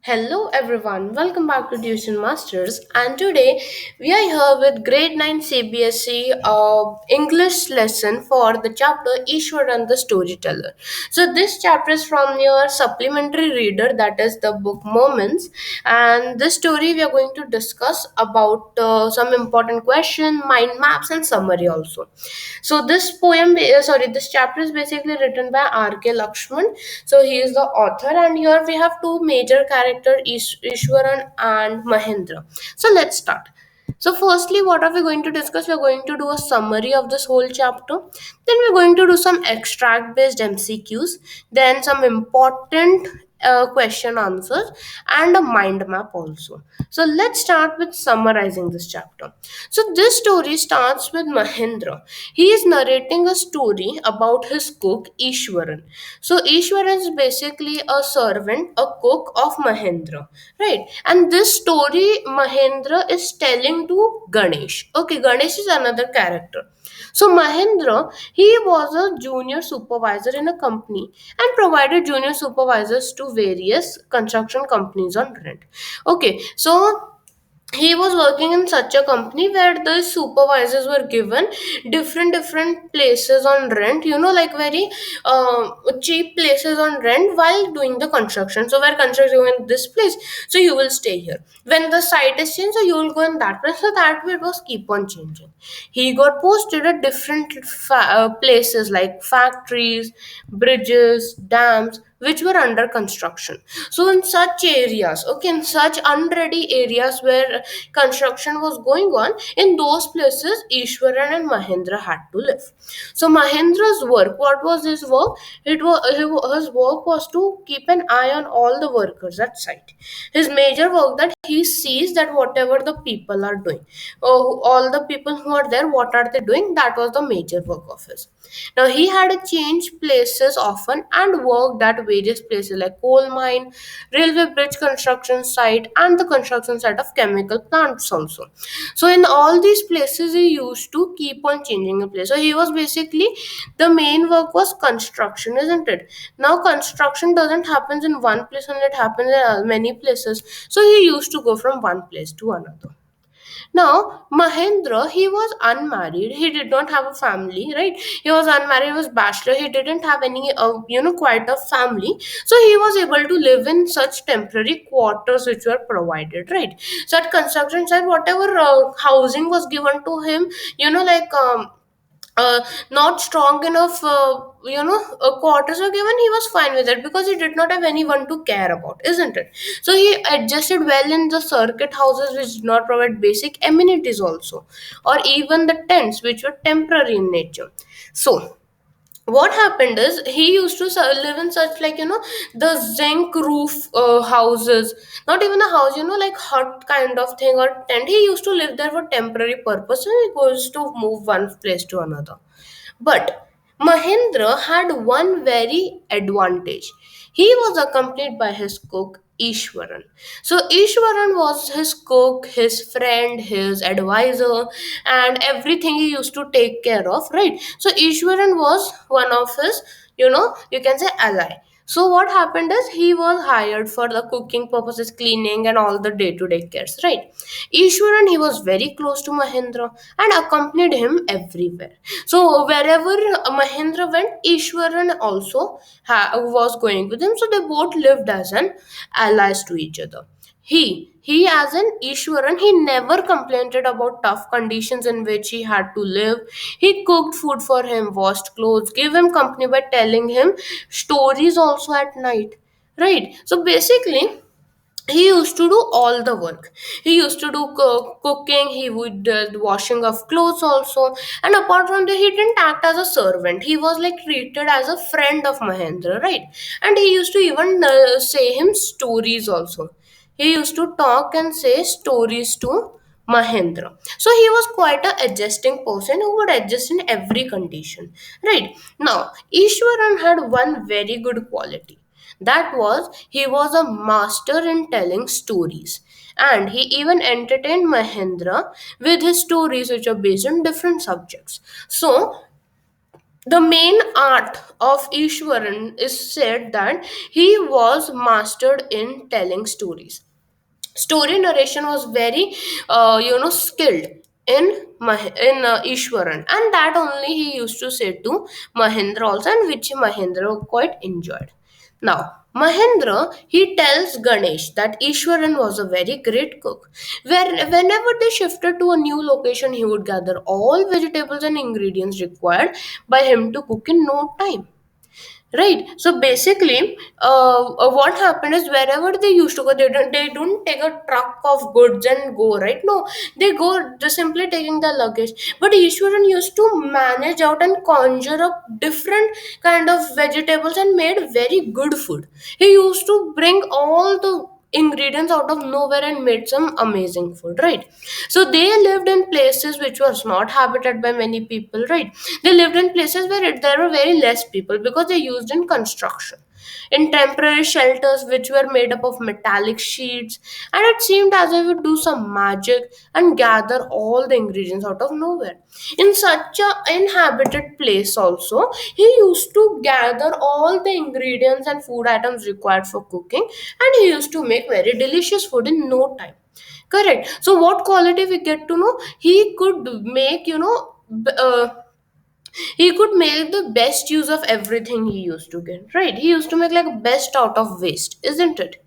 Hello everyone, welcome back to Tuition Masters. And today we are here with grade 9 CBSE English lesson for the chapter Iswaran the Storyteller. So, this chapter is from your supplementary reader, that is the book Moments. And this story we are going to discuss about some important question, mind maps, and summary also. So, this chapter is basically written by R.K. Lakshman. So he is the author, and here we have two major characters, Ishwaran and Mahendra. So let's start. So firstly, what are we going to discuss? We're going to do a summary of this whole chapter. Then we're going to do some extract based MCQs. Then some important question answers and a mind map also. So let's start with summarizing this chapter. So this story starts with Mahendra. He is narrating a story about his cook Ishwaran. So Ishwaran is basically a servant, a cook of Mahendra, right? And this story Mahendra is telling to Ganesh. Okay, Ganesh is another character. So Mahendra, he was a junior supervisor in a company and provided junior supervisors to various construction companies on rent. Okay, so he was working in such a company where the supervisors were given different places on rent, like very cheap places on rent while doing the construction. So where construction in this place, so you will stay here. When the site is changed, so you will go in that place. So that way it was keep on changing. He got posted at different places like factories, bridges, dams, which were under construction. So in such areas, okay, in such unready areas where construction was going on, in those places Ishwaran and Mahendra had to live. So Mahendra's work, what was his work? His work was to keep an eye on all the workers at site. His major work, that he sees that whatever the people are doing, all the people who are there, what are they doing? That was the major work of his. Now he had to change places often and worked at various places like coal mine, railway bridge construction site, and the construction site of chemical plants also. So in all these places he used to keep on changing a place. So he was basically, the main work was construction, isn't it? Now construction doesn't happen in one place and it happens in many places. So he used to go from one place to another. Now, Mahendra, he was unmarried. He did not have a family, right? He was unmarried, he was bachelor. He didn't have any, quite a family. So he was able to live in such temporary quarters which were provided, right? So at construction site, whatever housing was given to him, uh, not strong enough, quarters were given, he was fine with it because he did not have anyone to care about, isn't it? So he adjusted well in the circuit houses which did not provide basic amenities also, or even the tents which were temporary in nature. So what happened is he used to live in such, the zinc roof houses, not even a house, like hut kind of thing or tent. He used to live there for temporary purpose and he goes to move one place to another. But Mahendra had one very advantage. He was accompanied by his cook Ishwaran. So Ishwaran was his cook, his friend, his advisor, and everything he used to take care of, right? So Ishwaran was one of his, you can say ally. So what happened is he was hired for the cooking purposes, cleaning, and all the day-to-day cares, right? Ishwaran, he was very close to Mahendra and accompanied him everywhere. So wherever Mahendra went, Ishwaran also was going with him. So they both lived as an allies to each other. He as an Ishwaran, he never complained about tough conditions in which he had to live. He cooked food for him, washed clothes, gave him company by telling him stories also at night. Right? So basically, he used to do all the work. He used to do cooking, he would the washing of clothes also. And apart from that, he didn't act as a servant, he was like treated as a friend of Mahendra, right? And he used to even say him stories also. He used to talk and say stories to Mahendra. So he was quite a adjusting person who would adjust in every condition, right? Now Ishwaran had one very good quality. That was, he was a master in telling stories. And he even entertained Mahendra with his stories which are based on different subjects. So The main art of Ishwaran is said that he was mastered in telling stories. Story narration was very skilled in Ishwaran, and that only he used to say to Mahendra also, and which Mahendra quite enjoyed. Now Mahendra, he tells Ganesh that Ishwaran was a very great cook. Whenever they shifted to a new location, he would gather all vegetables and ingredients required by him to cook in no time. Right. So basically, what happened is wherever they used to go, they don't take a truck of goods and go. Right. No, they go just simply taking the luggage. But Ishwaran used to manage out and conjure up different kind of vegetables and made very good food. He used to bring all the ingredients out of nowhere and made some amazing food, right? So they lived in places which was not habited by many people, right? They lived in places where there were very less people because they used in construction, in temporary shelters which were made up of metallic sheets, and it seemed as if it would do some magic and gather all the ingredients out of nowhere. In such a inhabited place also, he used to gather all the ingredients and food items required for cooking, and he used to make very delicious food in no time. Correct. So what quality we get to know? He could make, he could make the best use of everything he used to get, right? He used to make like best out of waste, isn't it?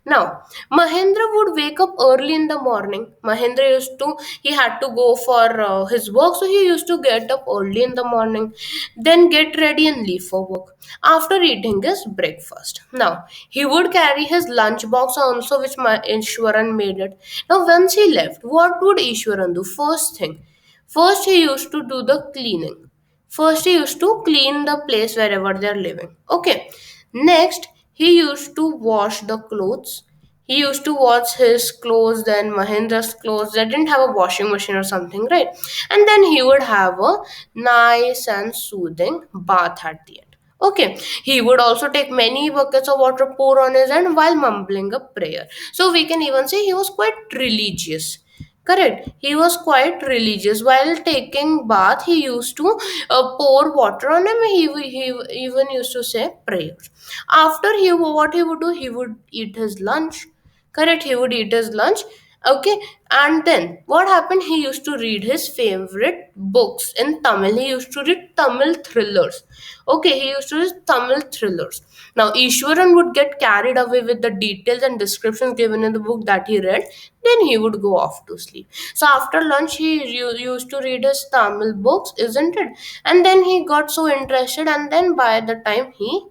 Now Mahendra would wake up early in the morning. Mahendra used to, he had to go for his work, so he used to get up early in the morning, then get ready and leave for work after eating his breakfast. Now he would carry his lunch box also, which my Ishwaran made it. Now once he left, what would Ishwaran do? First thing, first he used to do the cleaning. First, he used to clean the place wherever they're living. Okay. Next, he used to wash the clothes. He used to wash his clothes, then Mahendra's clothes. They didn't have a washing machine or something, right? And then he would have a nice and soothing bath at the end. Okay. He would also take many buckets of water, pour on his hand while mumbling a prayer. So we can even say he was quite religious. Correct. He was quite religious. While taking bath, he used to pour water on him. He even used to say prayers. After he, what he would do, he would eat his lunch. Correct. He would eat his lunch. Okay. And then what happened? He used to read his favorite books in Tamil. He used to read Tamil thrillers. Okay. He used to read Tamil thrillers. Now, Ishwaran would get carried away with the details and descriptions given in the book that he read, then he would go off to sleep. So, after lunch, he used to read his Tamil books, isn't it? And then he got so interested, and then by the time he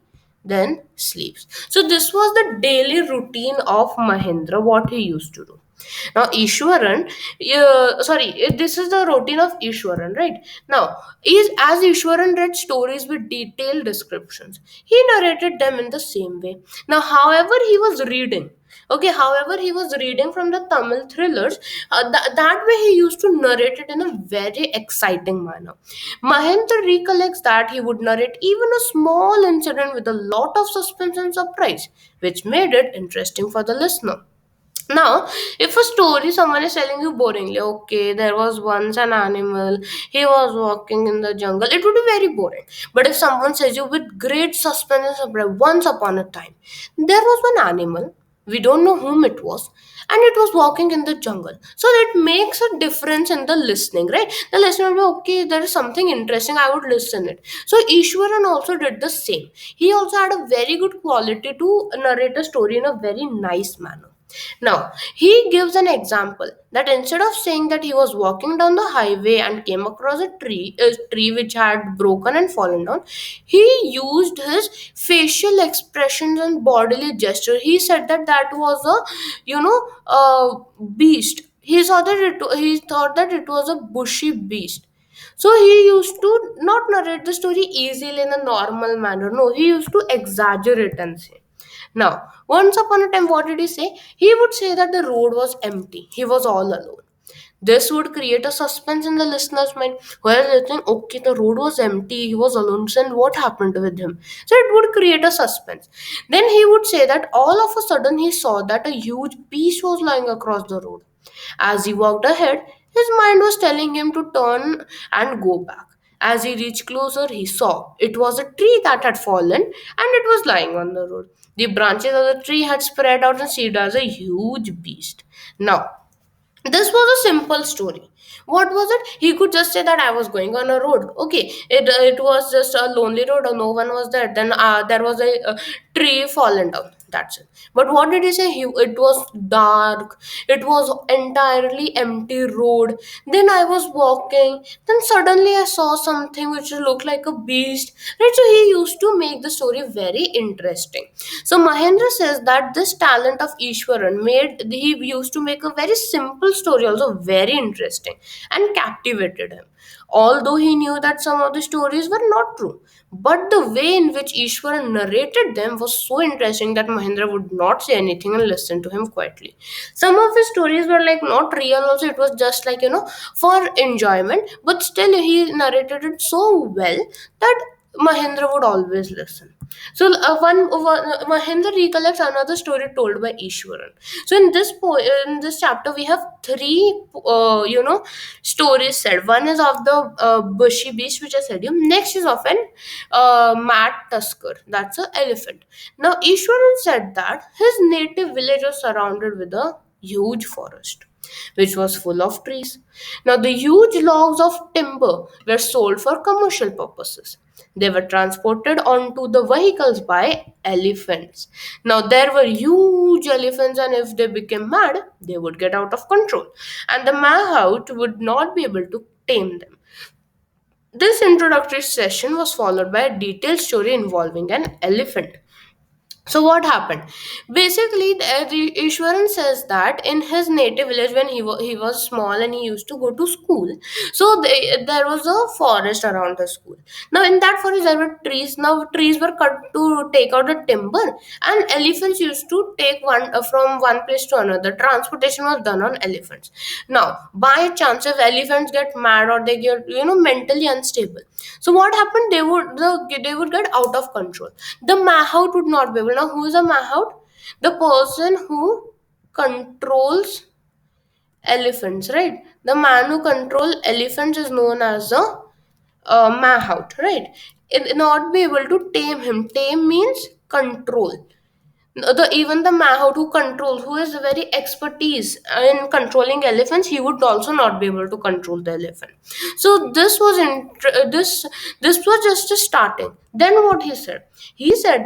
then sleeps. So, this was the daily routine of Mahendra, what he used to do. Now, Ishwaran, this is the routine of Ishwaran, right? Now, is as Ishwaran read stories with detailed descriptions, he narrated them in the same way. Now, however, he was reading. Okay, however, he was reading from the Tamil thrillers. That way, he used to narrate it in a very exciting manner. Mahendra recollects that he would narrate even a small incident with a lot of suspense and surprise, which made it interesting for the listener. Now, if a story someone is telling you boringly, okay, there was once an animal, he was walking in the jungle, it would be very boring. But if someone says you with great suspense and surprise, once upon a time, there was one animal, we don't know whom it was, and it was walking in the jungle. So that makes a difference in the listening, right? The listener will be, okay, there is something interesting, I would listen it. So Ishwaran also did the same. He also had a very good quality to narrate a story in a very nice manner. Now, he gives an example that instead of saying that he was walking down the highway and came across a tree which had broken and fallen down, he used his facial expressions and bodily gesture. He said that that was a beast. He thought that it was a bushy beast. So he used to not narrate the story easily in a normal manner. No, he used to exaggerate and say. Now, once upon a time, what did he say? He would say that the road was empty. He was all alone. This would create a suspense in the listener's mind, where they think, okay, the road was empty, he was alone, and what happened with him? So it would create a suspense. Then he would say that all of a sudden he saw that a huge beast was lying across the road. As he walked ahead, his mind was telling him to turn and go back. As he reached closer, he saw it was a tree that had fallen and it was lying on the road. The branches of the tree had spread out and seemed as a huge beast. Now, this was a simple story. What was it? He could just say that I was going on a road. Okay, it was just a lonely road, or no one was there. Then there was a tree fallen down. That's it. But what did he say? It was dark. It was entirely empty road. Then I was walking. Then suddenly I saw something which looked like a beast. Right. So he used to make the story very interesting. So Mahendra says that this talent of Ishwaran made he used to make a very simple story also very interesting and captivated him. Although he knew that some of the stories were not true, but the way in which Ishwaran narrated them was so interesting that Mahendra would not say anything and listen to him quietly. Some of his stories were like not real also, it was just like for enjoyment, but still he narrated it so well that Mahendra would always listen. So Mahendra recollects another story told by Ishwaran. So in this chapter we have three stories said. One is of the bushy beast which I said you. Next is of an mad tusker. That's an elephant. Now Ishwaran said that his native village was surrounded with a huge forest which was full of trees. Now, the huge logs of timber were sold for commercial purposes. They were transported onto the vehicles by elephants. Now, there were huge elephants, and if they became mad, they would get out of control, and the Mahout would not be able to tame them. This introductory session was followed by a detailed story involving an elephant. So what happened? Basically, the Ishwaran says that in his native village, when he was small and he used to go to school, so there was a forest around the school. Now in that forest there were trees. Now trees were cut to take out the timber, and elephants used to take one from one place to another. Transportation was done on elephants. Now by chance, if elephants get mad or they get mentally unstable, so what happened? They would get out of control. The Mahout would not be able. Now, who is a Mahout? The person who controls elephants, right? The man who controls elephants is known as a Mahout, right? Not be able to tame him. Tame means control. Even the Mahout who controls, who is very expertise in controlling elephants, he would also not be able to control the elephant. So this was just a starting. Then what he said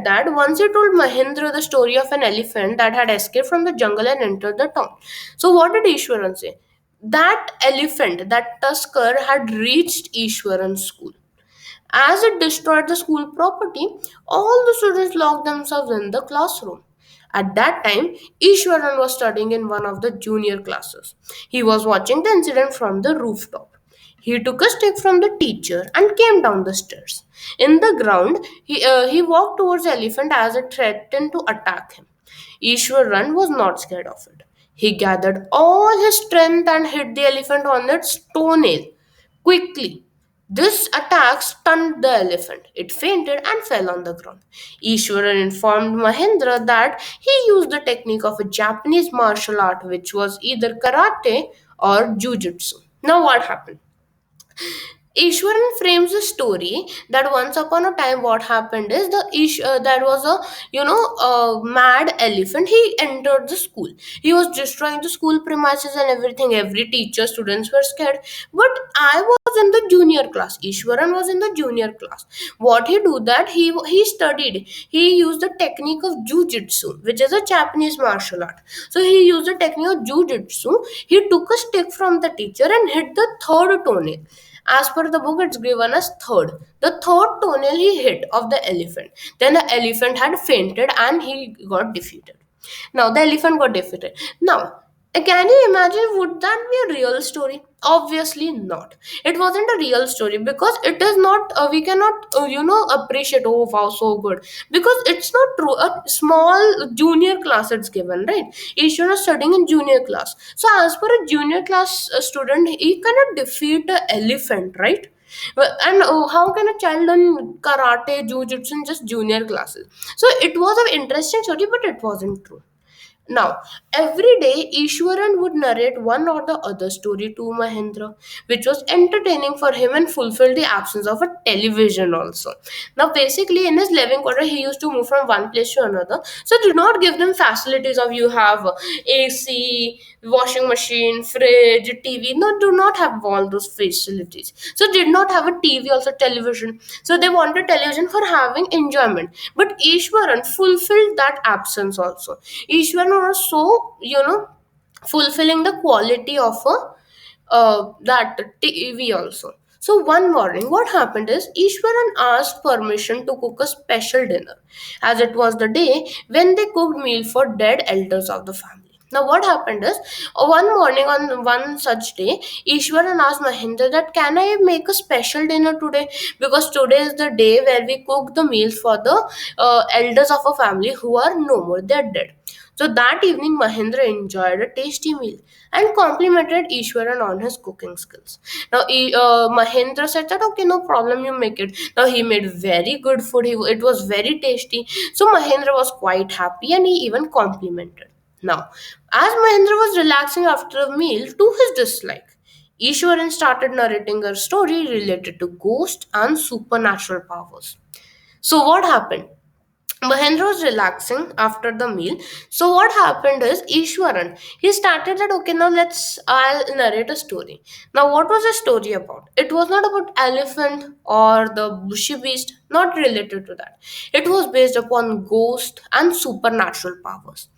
that once he told Mahendra the story of an elephant that had escaped from the jungle and entered the town. So what did Ishwaran say? That elephant, that tusker, had reached Ishwaran's school. As it destroyed the school property, all the students locked themselves in the classroom. At that time, Ishwaran was studying in one of the junior classes. He was watching the incident from the rooftop. He took a stick from the teacher and came down the stairs. In the ground, he walked towards the elephant as it threatened to attack him. Ishwaran was not scared of it. He gathered all his strength and hit the elephant on its toenail quickly. This attack stunned the elephant. It fainted and fell on the ground. Ishwaran informed Mahendra that he used the technique of a Japanese martial art, which was either karate or jujitsu. Now, what happened? Ishwaran frames the story that once upon a time what happened is there was a mad elephant. He entered the school. He was destroying the school premises and everything. Every teacher, students were scared. But I was in the junior class. Ishwaran was in the junior class. What he do that he studied. He used the technique of jujitsu, which is a Japanese martial art. So he used the technique of jujitsu. He took a stick from the teacher and hit the third toenail. As per the book, it's given as third. The third toenail he hit of the elephant. Then the elephant had fainted and he got defeated. Now the elephant got defeated. Now, can you imagine, would that be a real story? Obviously not. It wasn't a real story because it is not, we cannot, appreciate, oh wow, so good. Because it's not true. A small junior class it's given, right? Ishwar is studying in junior class. So as per a junior class student, he cannot defeat an elephant, right? And how can a child learn karate, jujitsu in just junior classes? So it was an interesting story, but it wasn't true. Now, every day, Ishwaran would narrate one or the other story to Mahendra, which was entertaining for him and fulfilled the absence of a television also. Now, basically, in his living quarter, he used to move from one place to another. So, do not give them facilities of you have AC, washing machine, fridge, TV. No, do not have all those facilities. So, did not have a TV, also television. So, they wanted television for having enjoyment. But Ishwaran fulfilled that absence also. Ishwaran was so, fulfilling the quality of a that TV also. So one morning, what happened is Ishwaran asked permission to cook a special dinner, as it was the day when they cooked meal for dead elders of the family. Now, what happened is one morning on one such day, Ishwaran asked Mahinder that can I make a special dinner today, because today is the day where we cook the meals for the elders of a family who are no more, they're dead. So that evening, Mahendra enjoyed a tasty meal and complimented Ishwaran on his cooking skills. Now, Mahendra said that, okay, no problem, you make it. Now, he made very good food, it was very tasty. So, Mahendra was quite happy and he even complimented. Now, as Mahendra was relaxing after a meal to his dislike, Ishwaran started narrating a story related to ghosts and supernatural powers. So, what happened? Mahendra was relaxing after the meal. So what happened is Ishwaran, he started that, okay, now I'll narrate a story. Now what was the story about? It was not about elephant or the bushy beast, not related to that. It was based upon ghost and supernatural powers.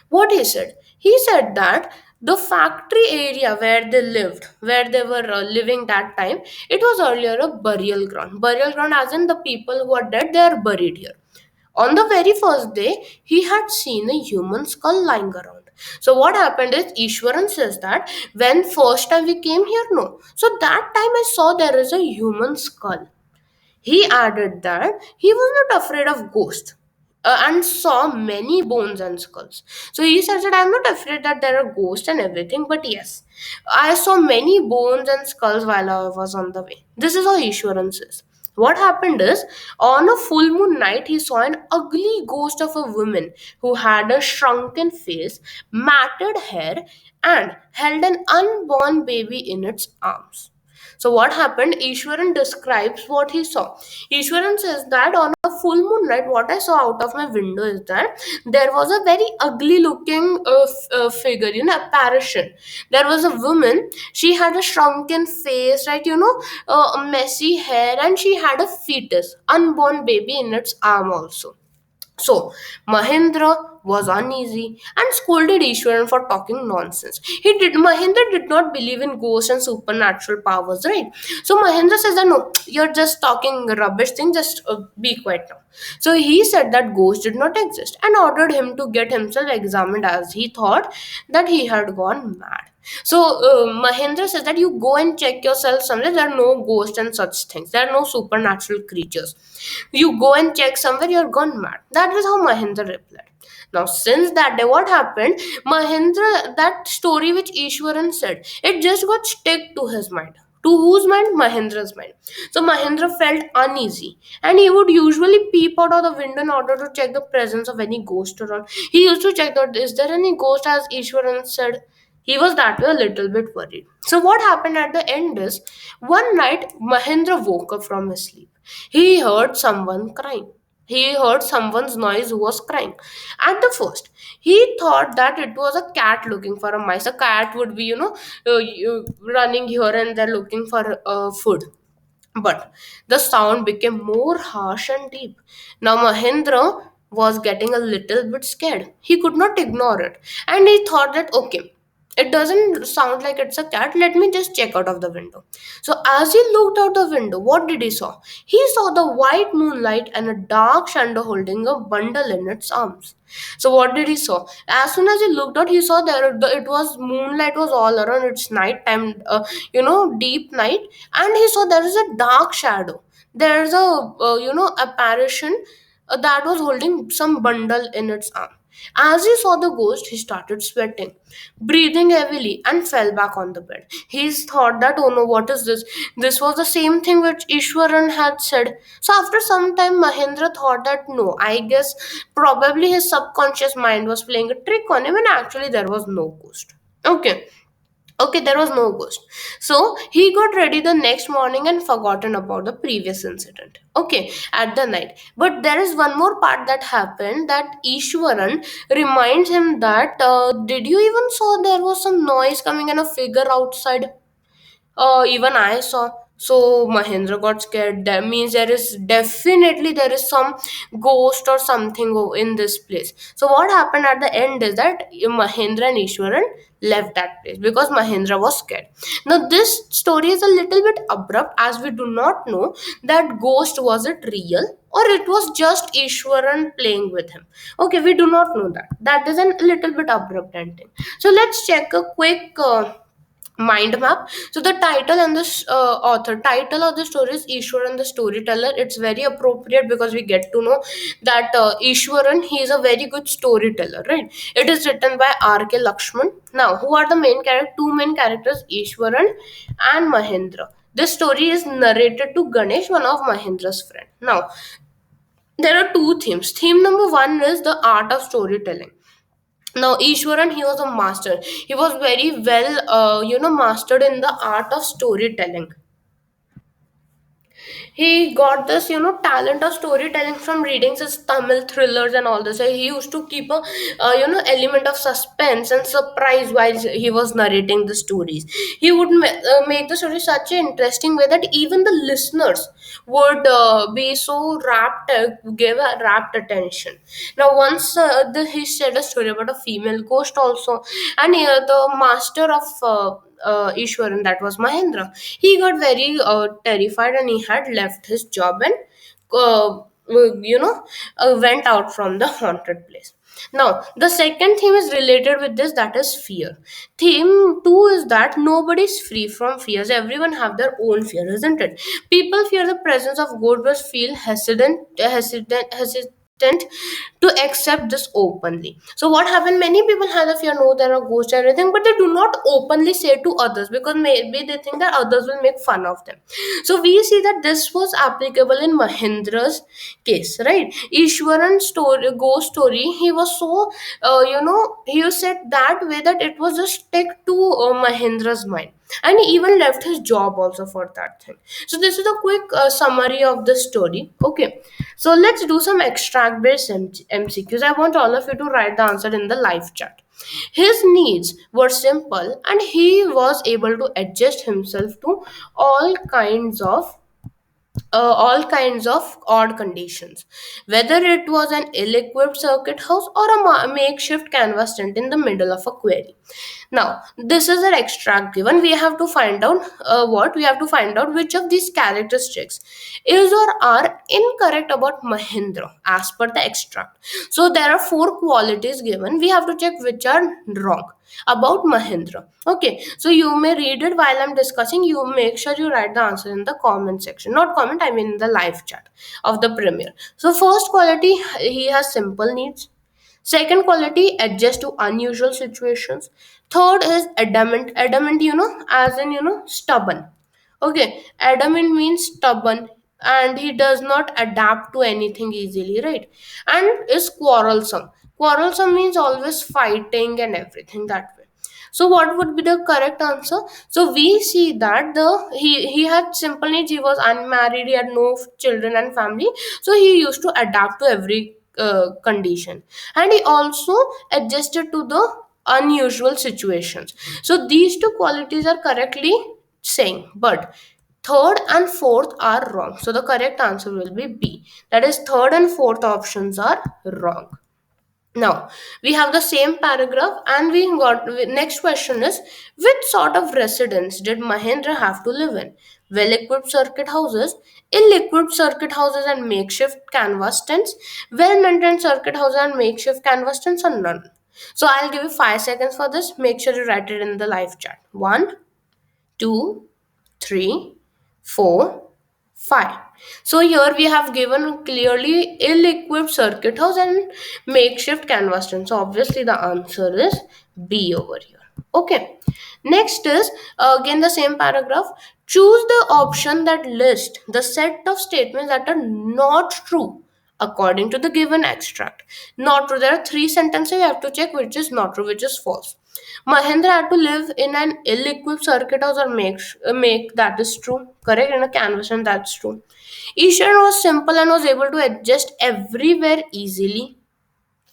What he said? He said that the factory area where they lived, where they were living that time, it was earlier a burial ground. Burial ground as in the people who are dead, they are buried here. On the very first day, he had seen a human skull lying around. So what happened is Ishwaran says that when first time we came here, no. So that time I saw there is a human skull. He added that he was not afraid of ghosts and saw many bones and skulls. So he says that I'm not afraid that there are ghosts and everything, but yes, I saw many bones and skulls while I was on the way. This is how Ishwaran says. What happened is, on a full moon night, he saw an ugly ghost of a woman who had a shrunken face, matted hair, and held an unborn baby in its arms. So what happened? Ishwaran describes what he saw. Ishwaran says that on a full moon night, what I saw out of my window is that there was a very ugly looking figure, apparition. There was a woman. She had a shrunken face, right? Messy hair, and she had a fetus, unborn baby in its arm also. So, Mahendra was uneasy and scolded Ishwaran for talking nonsense. Mahendra did not believe in ghosts and supernatural powers, right? So Mahendra says that no, you're just talking rubbish thing, just be quiet now. So he said that ghosts did not exist and ordered him to get himself examined, as he thought that he had gone mad. So Mahendra says that you go and check yourself somewhere. There are no ghosts and such things. There are no supernatural creatures. You go and check somewhere. You're gone mad. That is how Mahendra replied. Now, since that day, what happened? Mahendra, that story which Ishwaran said, it just got stuck to his mind. To whose mind? Mahendra's mind. So Mahendra felt uneasy and he would usually peep out of the window in order to check the presence of any ghost around. He used to check that is there any ghost, as Ishwaran said. He was that way a little bit worried. So what happened at the end is one night Mahendra woke up from his sleep. He heard someone crying. He heard someone's noise who was crying. At the first, he thought that it was a cat looking for a mice. A cat would be, running here and there looking for food. But the sound became more harsh and deep. Now Mahendra was getting a little bit scared. He could not ignore it. And he thought that, okay, it doesn't sound like it's a cat. Let me just check out of the window. So as he looked out the window, what did he saw? He saw the white moonlight and a dark shadow holding a bundle in its arms. So what did he saw? As soon as he looked out, he saw it was moonlight was all around. It's night time, deep night, and he saw there is a dark shadow. There's a apparition that was holding some bundle in its arm. As he saw the ghost, he started sweating, breathing heavily, and fell back on the bed. He thought that, oh no, what is this? This was the same thing which Ishwaran had said. So after some time, Mahendra thought that no, I guess probably his subconscious mind was playing a trick on him, and actually there was no ghost. Okay. Okay, there was no ghost. So he got ready the next morning and forgotten about the previous incident. Okay, at the night. But there is one more part that happened that Ishwaran reminds him that did you even saw there was some noise coming and a figure outside? Even I saw. So Mahendra got scared. That means there is some ghost or something in this place. So what happened at the end is that Mahendra and Ishwaran left that place because Mahendra was scared. Now this story is a little bit abrupt as we do not know that ghost was it real or it was just Ishwaran playing with him. Okay, we do not know that. That is a little bit abrupt ending. So let's check a quick. Mind map. So the title and the author title of the story is Iswaran the Storyteller. It's very appropriate because we get to know that Ishwaran, he is a very good storyteller, right? It is written by R.K. Lakshman. Now who are the main character? Two main characters, Ishwaran and Mahendra. This story is narrated to Ganesh, one of Mahendra's friend. Now there are two themes. Theme number one is the art of storytelling. Now Ishwaran, he was a master. He was very well mastered in the art of storytelling. He got this talent of storytelling from reading his Tamil thrillers and all this. He used to keep a element of suspense and surprise while he was narrating the stories. He would make the story such an interesting way that even the listeners would be so rapt, give a rapt attention. Now once he said a story about a female ghost also, and the master of Ishwaran, that was Mahendra, he got very terrified and he had left his job and went out from the haunted place. Now the second theme is related with this, that is fear. Theme 2 is that nobody is free from fears. Everyone have their own fear, isn't it? People fear the presence of God but feel hesitant to accept this openly. So what happened? Many people have a fear, no, there are ghosts and everything, but they do not openly say to others because maybe they think that others will make fun of them. So we see that this was applicable in Mahendra's case, right? Ishwaran's story, ghost story, he was so he said that way that it was just stick to Mahendra's mind, and he even left his job also for that thing. So this is a quick summary of the story. Okay, so let's do some extract based MCQs. I want all of you to write the answer in the live chat. His needs were simple and he was able to adjust himself to all kinds of odd conditions, whether it was an ill-equipped circuit house or a makeshift canvas tent in the middle of a quarry. Now, this is an extract given. We have to find out what we have to find out which of these characteristics is or are incorrect about Mahendra as per the extract. So there are four qualities given. We have to check which are wrong about Mahendra. Okay, so you may read it while I'm discussing. You make sure you write the answer in the comment section. Not comment, I mean in the live chat of the premiere. So first quality, he has simple needs. Second quality, adjust to unusual situations. Third is adamant. Adamant, as in stubborn. Okay, adamant means stubborn and he does not adapt to anything easily, right? And is quarrelsome. Quarrelsome means always fighting and everything that way. So what would be the correct answer? So we see that he had simple needs, he was unmarried, he had no children and family, so he used to adapt to every condition, and he also adjusted to the unusual situations. So these two qualities are correctly saying, but third and fourth are wrong. So the correct answer will be B. That is, third and fourth options are wrong. Now we have the same paragraph, and we got next question is, which sort of residence did Mahendra have to live in? Well equipped circuit houses, ill equipped circuit houses and makeshift canvas tents, well maintained circuit houses and makeshift canvas tents, or none. So I'll give you 5 seconds for this. Make sure you write it in the live chat. 1, 2, 3, 4, 5. So here we have given clearly ill-equipped circuit house and makeshift canvas tent. So obviously the answer is B over here. Okay. Next is again the same paragraph. Choose the option that lists the set of statements that are not true according to the given extract. Not true. There are three sentences. You have to check which is not true, which is false. Mahendra had to live in an ill-equipped circuit house or make that is true. Correct, in a canvas, and that's true. Ishwar was simple and was able to adjust everywhere easily.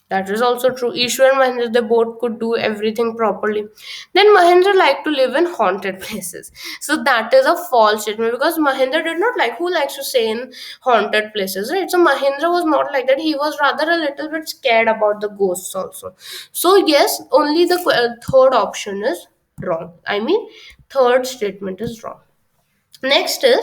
That is also true. Ishwar and Mahendra, they both could do everything properly. Then Mahendra liked to live in haunted places. So that is a false statement because Mahendra did not like, who likes to stay in haunted places, right? So Mahendra was not like that. He was rather a little bit scared about the ghosts also. So yes, only the third option is wrong. I mean, third statement is wrong. Next is,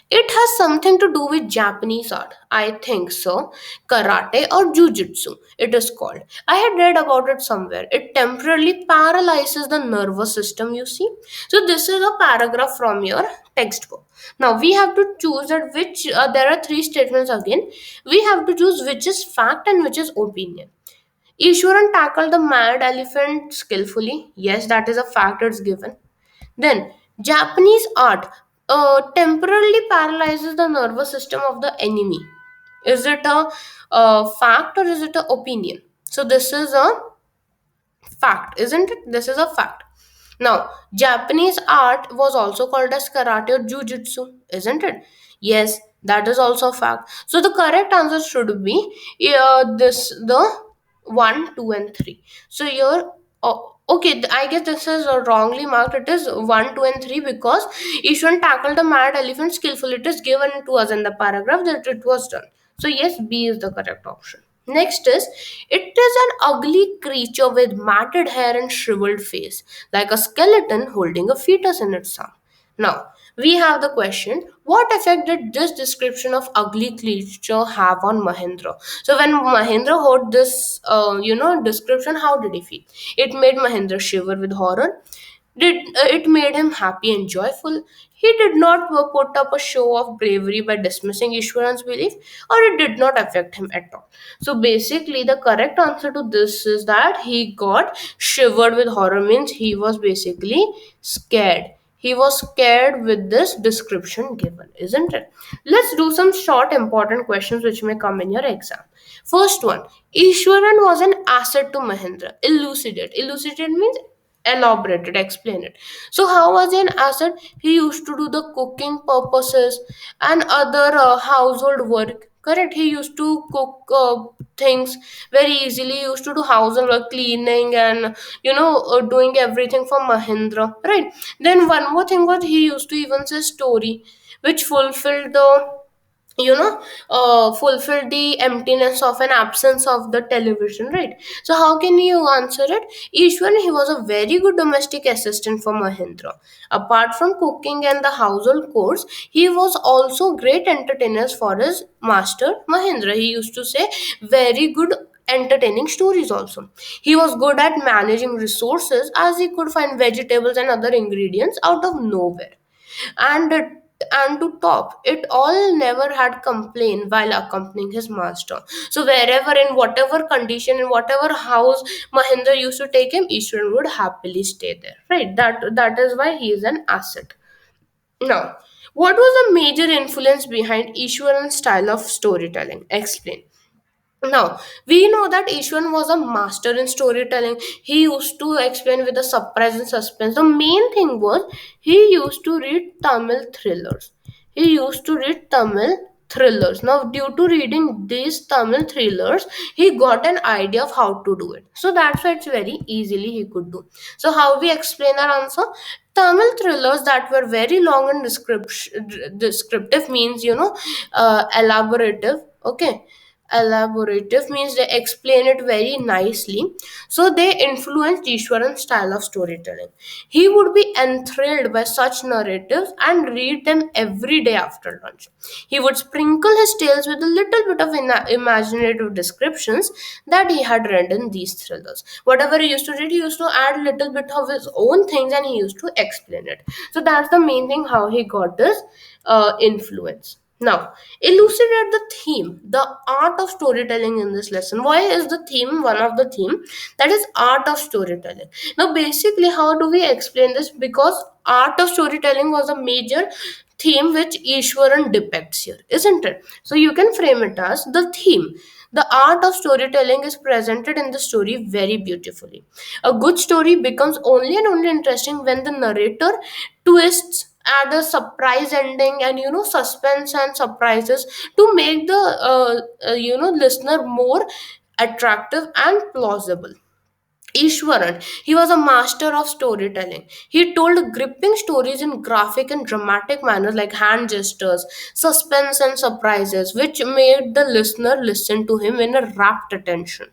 it has something to do with Japanese art. I think so. Karate or jujutsu, it is called. I had read about it somewhere. It temporarily paralyzes the nervous system, you see. So, this is a paragraph from your textbook. Now, we have to choose that which, there are three statements again. We have to choose which is fact and which is opinion. Ishwaran tackled the mad elephant skillfully. Yes, that is a fact, it's given. Then, Japanese art temporarily paralyzes the nervous system of the enemy. Is it a fact or is it an opinion? So, this is a fact, isn't it? This is a fact. Now, Japanese art was also called as karate or jujutsu, isn't it? Yes, that is also a fact. So the correct answer should be this the 1, 2, and 3. So you're okay. I guess this is wrongly marked. It is 1, 2, and 3 because Ishwan tackled the mad elephant skillfully. It is given to us in the paragraph that it was done. So yes, B is the correct option. Next is, it is an ugly creature with matted hair and shriveled face, like a skeleton holding a fetus in its arm. Now, we have the question, what effect did this description of ugly creature have on Mahendra? So when Mahendra heard this, description, how did he feel? It made Mahendra shiver with horror. Did it made him happy and joyful? He did not put up a show of bravery by dismissing Ishwaran's belief, or it did not affect him at all. So basically, the correct answer to this is that he got shivered with horror, means he was basically scared. He was scared with this description given, isn't it? Let's do some short important questions which may come in your exam. First one, Ishwaran was an asset to Mahendra. Elucidate. Elucidate means elaborated, explain it. So how was he an asset? He used to do the cooking purposes and other household work. Correct, he used to cook things very easily. He used to do household work, cleaning, and doing everything for Mahendra, right? Then one more thing was, he used to even say story which fulfilled the fulfill the emptiness of an absence of the television, right? So how can you answer it? Ishwan, he was a very good domestic assistant for Mahendra. Apart from cooking and the household chores, he was also great entertainer for his master Mahendra. He used to say very good entertaining stories also. He was good at managing resources, as he could find vegetables and other ingredients out of nowhere. And and to top it all, never had complained while accompanying his master. So wherever, in whatever condition, in whatever house Mahendra used to take him, Ishwaran would happily stay there, right? That is why he is an asset. Now, what was the major influence behind Ishwaran's style of storytelling? Explain. Now, we know that Ishwan was a master in storytelling. He used to explain with a surprise and suspense. The main thing was, he used to read Tamil thrillers. He used to read Tamil thrillers. Now, due to reading these Tamil thrillers, he got an idea of how to do it. So that's why it's very easily he could do. So how we explain our answer? Tamil thrillers that were very long and descriptive means, elaborative. Okay, elaborative means they explain it very nicely. So they influenced Ishwaran's style of storytelling. He would be enthralled by such narratives and read them every day after lunch. He would sprinkle his tales with a little bit of imaginative descriptions that he had read in these thrillers. Whatever he used to read, he used to add a little bit of his own things and he used to explain it. So that's the main thing how he got this influence. Now, elucidate the theme, the art of storytelling in this lesson. Why is the theme one of the theme? That is art of storytelling. Now, basically, how do we explain this? Because art of storytelling was a major theme which Ishwaran depicts here, isn't it? So you can frame it as the theme. The art of storytelling is presented in the story very beautifully. A good story becomes only and only interesting when the narrator twists, add a surprise ending, and suspense and surprises to make the listener more attractive and plausible. Ishwaran, he was a master of storytelling. He told gripping stories in graphic and dramatic manners like hand gestures, suspense, and surprises, which made the listener listen to him in a rapt attention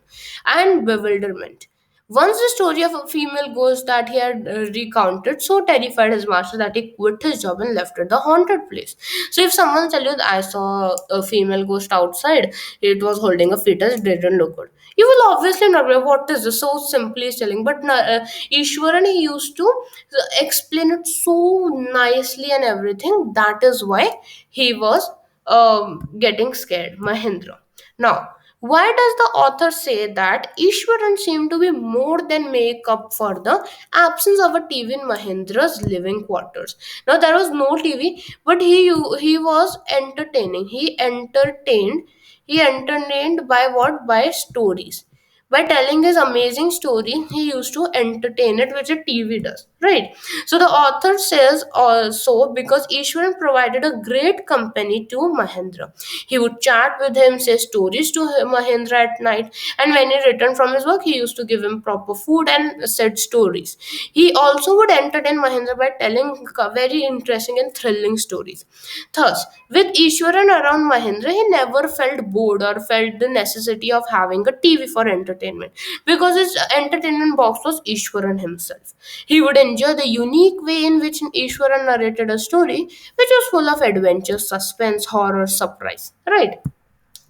and bewilderment. Once the story of a female ghost that he had recounted so terrified his master that he quit his job and left at the haunted place. So if someone tells you that I saw a female ghost outside, it was holding a fetus, it didn't look good. You will obviously not be what is this? So simply is telling. But Ishwaran, he used to explain it so nicely and everything. That is why he was getting scared, Mahendra. Now, why does the author say that Ishwaran seemed to be more than make up for the absence of a TV in Mahendra's living quarters? Now there was no TV, but he was entertaining. He entertained by what? By stories. By telling his amazing story, he used to entertain it, which a TV does, right? So the author says also because Ishwaran provided a great company to Mahendra. He would chat with him, say stories to Mahendra at night, and when he returned from his work, he used to give him proper food and said stories. He also would entertain Mahendra by telling very interesting and thrilling stories. Thus, with Ishwaran around Mahendra, he never felt bored or felt the necessity of having a TV for entertainment because his entertainment box was Ishwaran himself. He would enjoy the unique way in which Ishwaran narrated a story, which was full of adventure, suspense, horror, surprise. Right?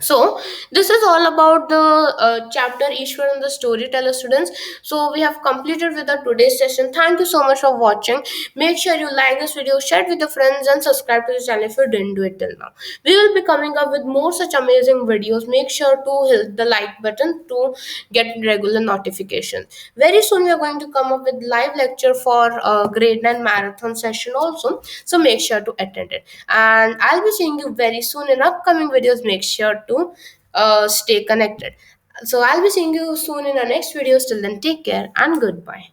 So this is all about the chapter Ishwaran the Storyteller, students. So we have completed with the today's session. Thank you so much for watching. Make sure you like this video, share it with your friends, and subscribe to the channel if you didn't do it till now. We will be coming up with more such amazing videos. Make sure to hit the like button to get regular notifications. Very soon we are going to come up with live lecture for grade 9 marathon session also. So make sure to attend it. And I'll be seeing you very soon in upcoming videos. Make sure to stay connected. So I'll be seeing you soon in our next videos. Till then, take care and goodbye.